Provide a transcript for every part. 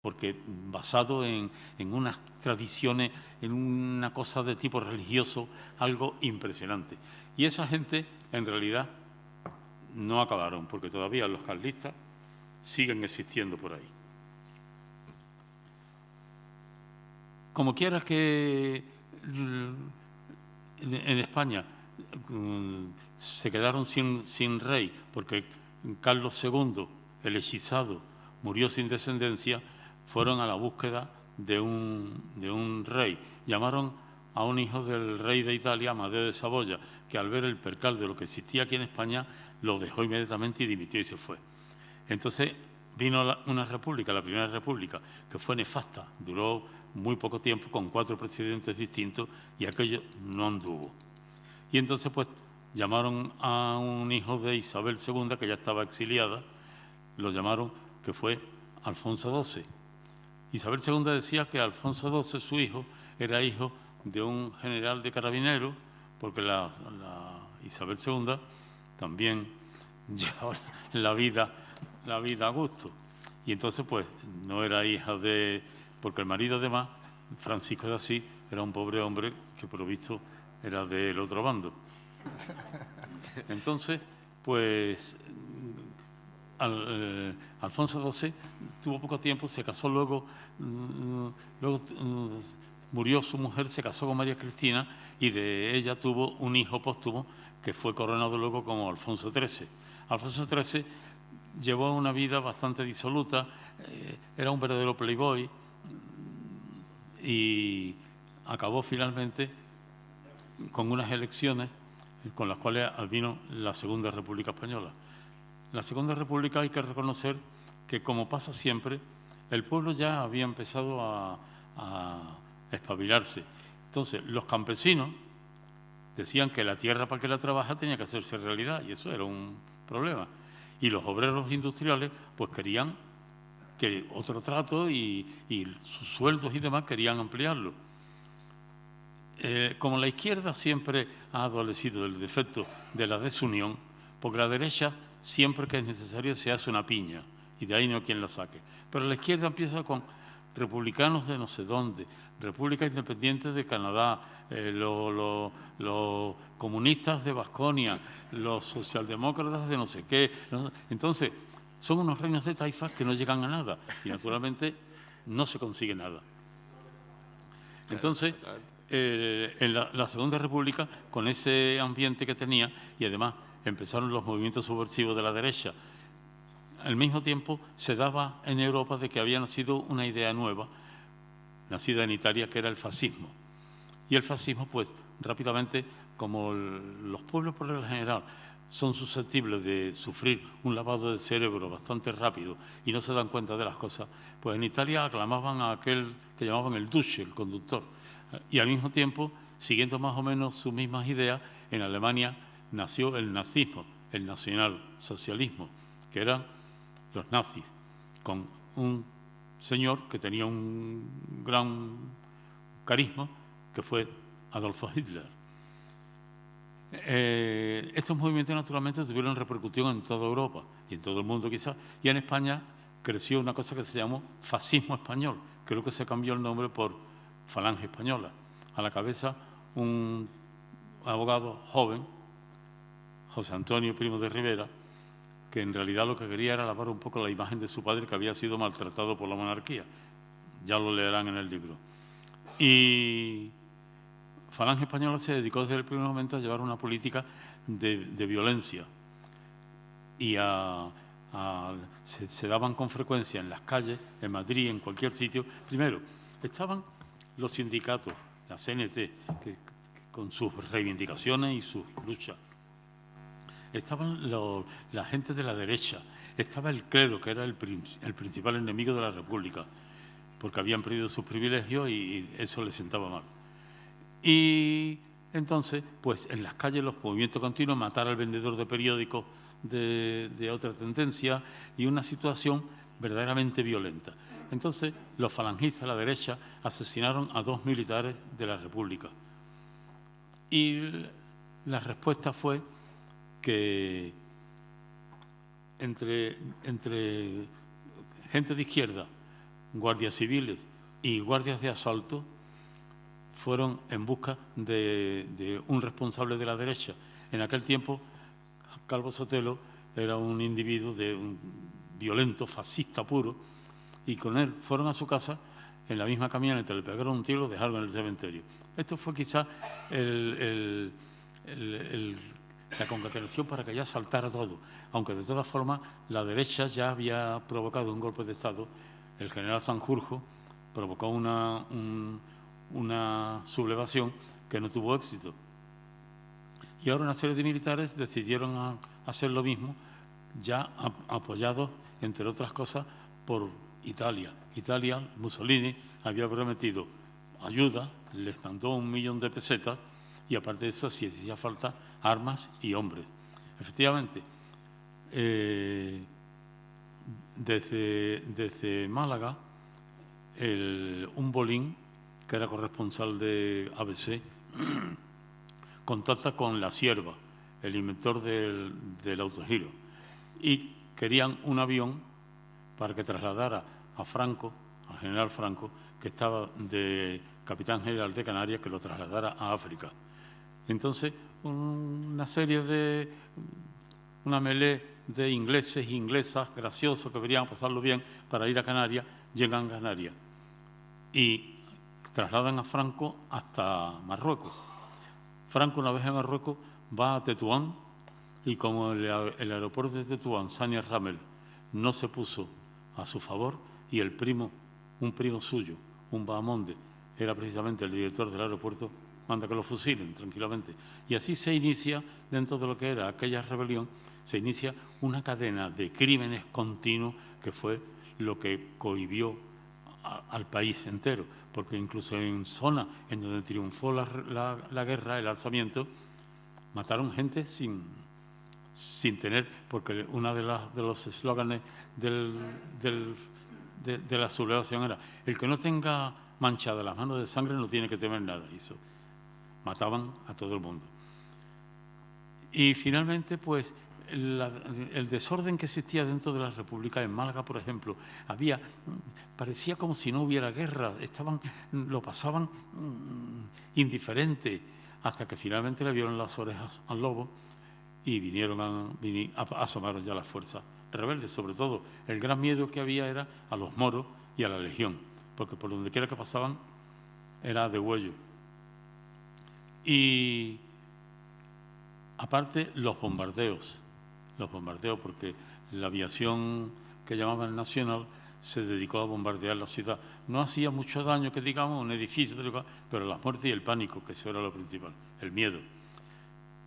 porque basado en unas tradiciones, en una cosa de tipo religioso, algo impresionante. Y esa gente, en realidad, no acabaron, porque todavía los carlistas siguen existiendo por ahí. Como quiera que en España se quedaron sin rey, porque Carlos II, el hechizado, murió sin descendencia, fueron a la búsqueda de un rey. Llamaron a un hijo del rey de Italia, Amadeo de Saboya, que al ver el percal de lo que existía aquí en España, lo dejó inmediatamente y dimitió y se fue. Entonces vino una república, la primera república, que fue nefasta, duró muy poco tiempo, con 4 presidentes distintos, y aquello no anduvo. Y entonces pues llamaron a un hijo de Isabel II, que ya estaba exiliada, lo llamaron, que fue Alfonso XII. Isabel II decía que Alfonso XII, su hijo, era hijo de un general de carabineros, porque la Isabel II también llevaba la vida a gusto. Y entonces, pues, no era hija de... Porque el marido, además, Francisco de Asís, era un pobre hombre que, por lo visto, era del otro bando. Entonces, pues, Alfonso XII tuvo poco tiempo, se casó luego murió su mujer, se casó con María Cristina y de ella tuvo un hijo póstumo que fue coronado luego como Alfonso XIII. Alfonso XIII llevó una vida bastante disoluta, era un verdadero playboy y acabó finalmente con unas elecciones con las cuales vino la Segunda República Española. La Segunda República hay que reconocer que, como pasa siempre, el pueblo ya había empezado a espabilarse. Entonces, los campesinos decían que la tierra para que la trabaja tenía que hacerse realidad, y eso era un problema. Y los obreros industriales pues querían que otro trato y sus sueldos y demás querían ampliarlo. Como la izquierda siempre ha adolecido del defecto de la desunión, porque la derecha siempre que es necesario se hace una piña y de ahí no hay quien la saque. Pero la izquierda empieza con republicanos de no sé dónde, República Independiente de Canadá, los comunistas de Baskonia, los socialdemócratas de no sé qué. Entonces, son unos reinos de taifas que no llegan a nada y naturalmente no se consigue nada. Entonces, en la Segunda República, con ese ambiente que tenía, y además empezaron los movimientos subversivos de la derecha, al mismo tiempo se daba en Europa de que había nacido una idea nueva, nacida en Italia, que era el fascismo. Y el fascismo, pues, rápidamente, como los pueblos por regla general son susceptibles de sufrir un lavado de cerebro bastante rápido y no se dan cuenta de las cosas, pues en Italia aclamaban a aquel que llamaban el duce, el conductor. Y al mismo tiempo, siguiendo más o menos sus mismas ideas, en Alemania nació el nazismo, el nacionalsocialismo, que eran los nazis, con un señor que tenía un gran carisma, que fue Adolfo Hitler. Estos movimientos naturalmente tuvieron repercusión en toda Europa y en todo el mundo quizás, y en España creció una cosa que se llamó fascismo español, creo que se cambió el nombre por Falange Española. A la cabeza un abogado joven, José Antonio Primo de Rivera, que en realidad lo que quería era lavar un poco la imagen de su padre, que había sido maltratado por la monarquía. Ya lo leerán en el libro. Y Falange Española se dedicó desde el primer momento a llevar una política de violencia y se daban con frecuencia en las calles, en Madrid, en cualquier sitio. Primero, estaban los sindicatos, la CNT, con sus reivindicaciones y sus luchas. Estaban la gente de la derecha, estaba el clero, que era el principal enemigo de la República, porque habían perdido sus privilegios y eso les sentaba mal. Y entonces, pues en las calles los movimientos continuos, matar al vendedor de periódicos de otra tendencia y una situación verdaderamente violenta. Entonces, los falangistas, la derecha, asesinaron a 2 militares de la República. Y la respuesta fue que entre gente de izquierda guardias civiles y guardias de asalto fueron en busca de un responsable de la derecha. En aquel tiempo, Calvo Sotelo era un individuo violento, fascista puro, y con él fueron a su casa en la misma camioneta, le pegaron un tiro y lo dejaron en el cementerio. Esto fue quizás la concatenación para que ya saltara todo, aunque de todas formas la derecha ya había provocado un golpe de Estado. El general Sanjurjo provocó una sublevación que no tuvo éxito. Y ahora una serie de militares decidieron hacer lo mismo, ya apoyados, entre otras cosas, por Italia. Mussolini había prometido ayuda, les mandó 1 millón de pesetas y aparte de eso, si hacía falta, armas y hombres. Efectivamente, desde Málaga, un Bolín, que era corresponsal de ABC, contacta con La Cierva, el inventor del autogiro, y querían un avión para que trasladara a Franco, al general Franco, que estaba de capitán general de Canarias, que lo trasladara a África. Entonces, una melé de ingleses e inglesas graciosos que querían pasarlo bien para ir a Canarias, llegan a Canarias y trasladan a Franco hasta Marruecos. Franco, una vez en Marruecos, va a Tetuán y como el aeropuerto de Tetuán, Sania Ramel, no se puso a su favor y un primo suyo, un Bahamonde, era precisamente el director del aeropuerto, manda que lo fusilen tranquilamente. Y así se inicia, dentro de lo que era aquella rebelión, se inicia una cadena de crímenes continuos que fue lo que cohibió al país entero, porque incluso en zonas en donde triunfó la guerra, el alzamiento, mataron gente sin tener, porque uno de los eslóganes de la sublevación era: el que no tenga manchada las manos de sangre no tiene que temer nada. Y eso, mataban a todo el mundo. Y finalmente, pues, el desorden que existía dentro de la República, en Málaga, por ejemplo, parecía como si no hubiera guerra, lo pasaban indiferente, hasta que finalmente le vieron las orejas al lobo y asomaron ya las fuerzas rebeldes. Sobre todo, el gran miedo que había era a los moros y a la legión, porque por donde quiera que pasaban era degüello. Y aparte, los bombardeos, porque la aviación que llamaban nacional se dedicó a bombardear la ciudad. No hacía mucho daño, que digamos, un edificio, pero las muertes y el pánico, que eso era lo principal, el miedo.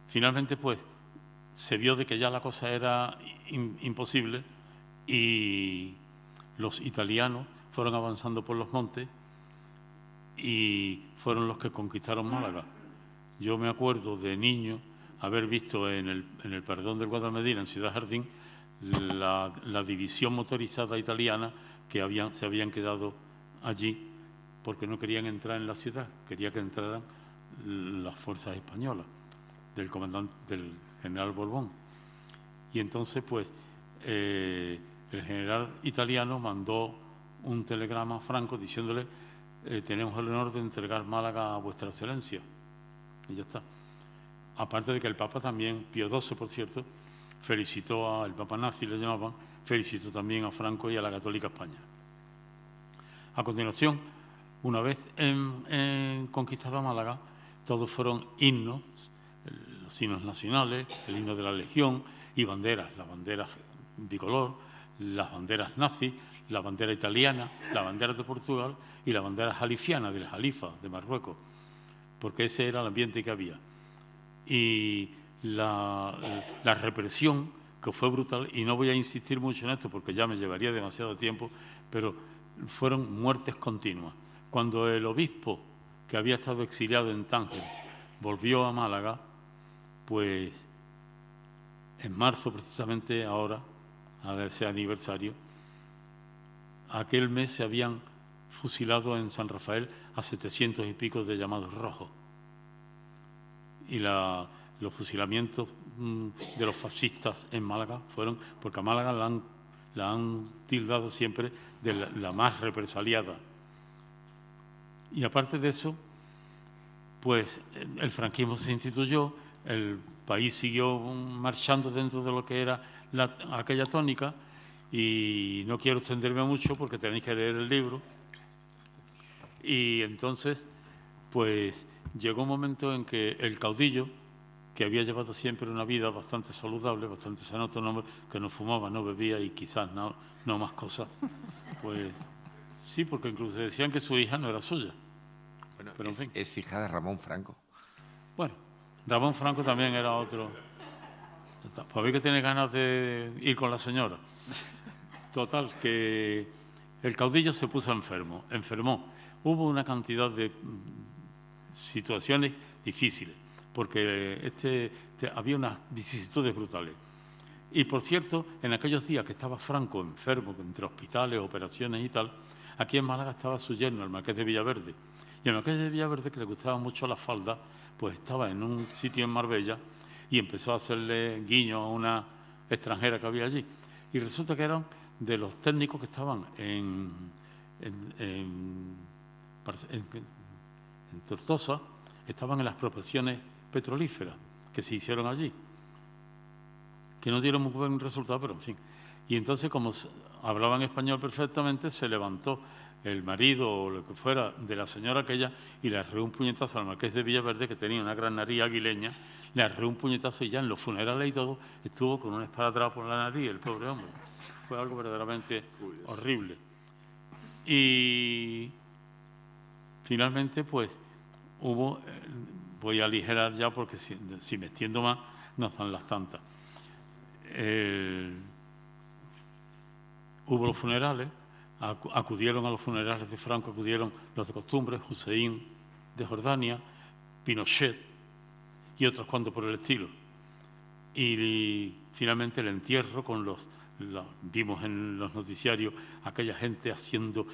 Finalmente, pues, se vio de que ya la cosa era imposible y los italianos fueron avanzando por los montes y fueron los que conquistaron Málaga. Yo me acuerdo de niño haber visto en el Perdón del Guadalmedina, en Ciudad Jardín, la división motorizada italiana que se habían quedado allí porque no querían entrar en la ciudad, quería que entraran las fuerzas españolas del general Borbón. Y entonces, pues, el general italiano mandó un telegrama a Franco diciéndole: tenemos el honor de entregar Málaga a vuestra excelencia. Y ya está. Aparte de que el Papa también, Pío XII, por cierto, felicitó al Papa nazi, le llamaban, felicitó también a Franco y a la Católica España. A continuación, una vez conquistada Málaga, todos fueron himnos, los himnos nacionales, el himno de la Legión y banderas, las banderas bicolor, las banderas nazis, la bandera italiana, la bandera de Portugal y la bandera jalifiana, del Jalifa, de Marruecos, porque ese era el ambiente que había. Y la represión, que fue brutal, y no voy a insistir mucho en esto porque ya me llevaría demasiado tiempo, pero fueron muertes continuas. Cuando el obispo, que había estado exiliado en Tánger, volvió a Málaga, pues en marzo, precisamente ahora, a ese aniversario, aquel mes se habían fusilado en San Rafael a 700 y pico de llamados rojos. Y los fusilamientos de los fascistas en Málaga fueron, porque a Málaga la han tildado siempre de la más represaliada. Y aparte de eso, pues el franquismo se instituyó, el país siguió marchando dentro de lo que era aquella tónica, y no quiero extenderme mucho porque tenéis que leer el libro. Y entonces, pues llegó un momento en que el caudillo, que había llevado siempre una vida bastante saludable, bastante sano, que no fumaba, no bebía y quizás no más cosas, pues sí, porque incluso decían que su hija no era suya. Bueno, pero en fin. es hija de Ramón Franco. Bueno, Ramón Franco también era otro. Pues vi que tiene ganas de ir con la señora. Total, que el caudillo se puso enfermó. Hubo una cantidad de situaciones difíciles, porque había unas vicisitudes brutales. Y, por cierto, en aquellos días que estaba Franco enfermo, entre hospitales, operaciones y tal, aquí en Málaga estaba su yerno, el marqués de Villaverde. Y el marqués de Villaverde, que le gustaba mucho la falda, pues estaba en un sitio en Marbella y empezó a hacerle guiño a una extranjera que había allí. Y resulta que eran de los técnicos que estaban en Tortosa, estaban en las prospecciones petrolíferas que se hicieron allí, que no dieron muy buen resultado, pero en fin. Y entonces, como hablaban español perfectamente, se levantó el marido o lo que fuera de la señora aquella y le arreó un puñetazo al marqués de Villaverde, que tenía una gran nariz aguileña, le arreó un puñetazo y ya en los funerales y todo estuvo con una esparadrapo por la nariz, el pobre hombre. Fue algo verdaderamente horrible. Y finalmente, pues, voy a aligerar ya porque si me extiendo más, nos dan las tantas. Hubo los funerales, acudieron a los funerales de Franco, acudieron los de costumbre, Hussein de Jordania, Pinochet y otros cuantos por el estilo. Y finalmente el entierro con vimos en los noticiarios aquella gente haciendo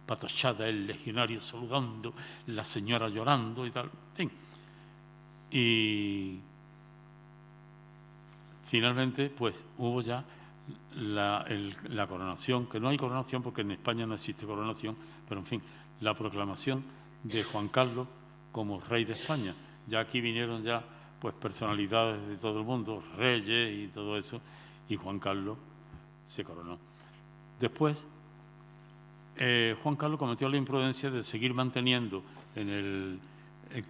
patochada, el legionario saludando, la señora llorando y tal, en fin. Y finalmente, pues, hubo ya la coronación, que no hay coronación porque en España no existe coronación, pero en fin, la proclamación de Juan Carlos como rey de España. Ya aquí vinieron ya pues personalidades de todo el mundo, reyes y todo eso, y Juan Carlos se coronó. Después, Juan Carlos cometió la imprudencia de seguir manteniendo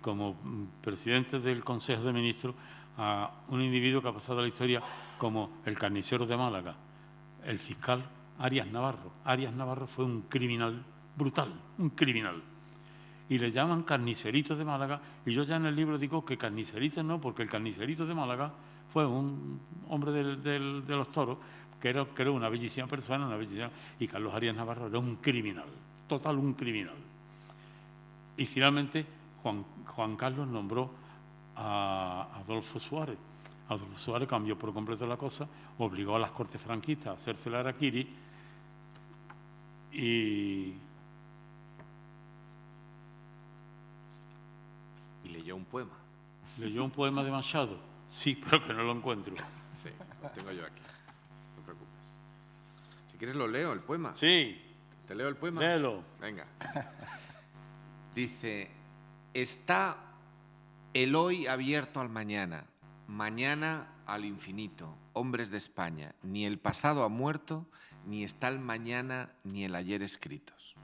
como presidente del Consejo de Ministros a un individuo que ha pasado a la historia como el carnicero de Málaga, el fiscal Arias Navarro. Arias Navarro fue un criminal brutal, un criminal. Y le llaman carnicerito de Málaga, y yo ya en el libro digo que carnicerito no, porque el carnicerito de Málaga fue un hombre de los toros, que era una bellísima persona, y Carlos Arias Navarro era un criminal, total un criminal. Y finalmente Juan Carlos nombró a Adolfo Suárez. Adolfo Suárez cambió por completo la cosa, obligó a las Cortes franquistas a hacerse la harakiri y leyó un poema. Leyó un poema de Machado, sí, pero que no lo encuentro. Sí, lo tengo yo aquí, no te preocupes. Si quieres lo leo, el poema. Sí. ¿Te leo el poema? Léelo. Venga. Dice, está el hoy abierto al mañana, mañana al infinito, hombres de España, ni el pasado ha muerto, ni está el mañana ni el ayer escritos.